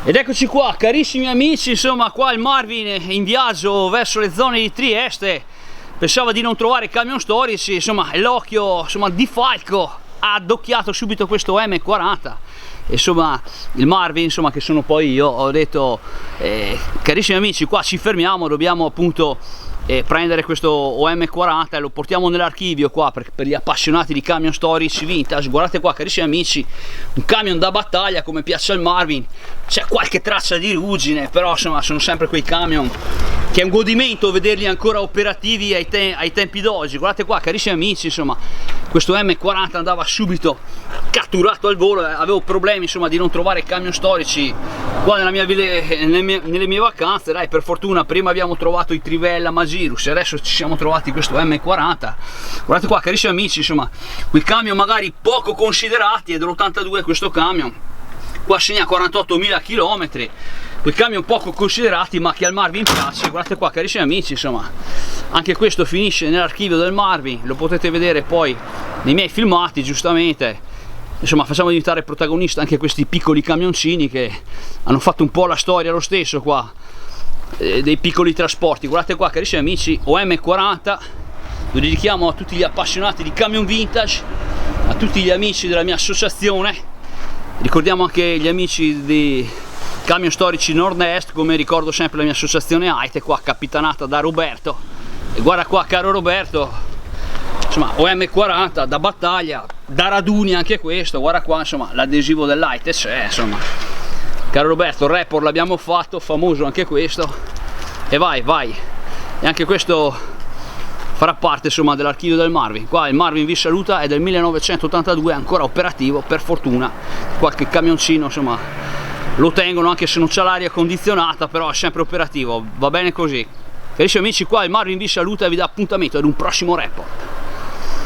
Ed eccoci qua, carissimi amici, insomma qua il Marvin in viaggio verso le zone di Trieste, pensava di non trovare camion storici, insomma l'occhio di falco ha addocchiato subito questo M40. Insomma il Marvin, insomma, che sono poi io, ho detto carissimi amici, qua ci fermiamo, dobbiamo appunto prendere questo OM40 e lo portiamo nell'archivio qua per gli appassionati di camion storici vintage. Guardate qua, carissimi amici, un camion da battaglia come piace al Marvin. C'è qualche traccia di ruggine, però insomma sono sempre quei camion che è un godimento vederli ancora operativi ai tempi d'oggi. Guardate qua, carissimi amici, insomma questo M40 andava subito catturato al volo. Avevo problemi insomma di non trovare camion storici qua nelle mie vacanze. Dai, per fortuna prima abbiamo trovato i Trivella Magirus e adesso ci siamo trovati questo M40. Guardate qua, carissimi amici, insomma quei camion magari poco considerati, è dell'82 questo camion, qua segna 48.000 km, quei camion poco considerati ma che al Marvin piace. Guardate qua, carissimi amici, insomma anche questo finisce nell'archivio del Marvin, lo potete vedere poi nei miei filmati, giustamente. Insomma facciamo diventare protagonista anche questi piccoli camioncini che hanno fatto un po' la storia lo stesso qua dei piccoli trasporti. Guardate qua, carissimi amici, OM40, lo dedichiamo a tutti gli appassionati di camion vintage, a tutti gli amici della mia associazione. Ricordiamo anche gli amici di Camion Storici Nord-Est, come ricordo sempre la mia associazione AITE, qua capitanata da Roberto. E guarda qua, caro Roberto, insomma OM40 da battaglia, da raduni anche questo, guarda qua, insomma l'adesivo dell'AITE c'è, insomma. Caro Roberto, il report l'abbiamo fatto, famoso anche questo, e vai, e anche questo farà parte insomma dell'archivio del Marvin. Qua il Marvin vi saluta, è del 1982, ancora operativo per fortuna. Qualche camioncino insomma lo tengono anche se non c'è l'aria condizionata, però è sempre operativo, va bene così. Carissimi amici, qua il Marvin vi saluta e vi dà appuntamento ad un prossimo report.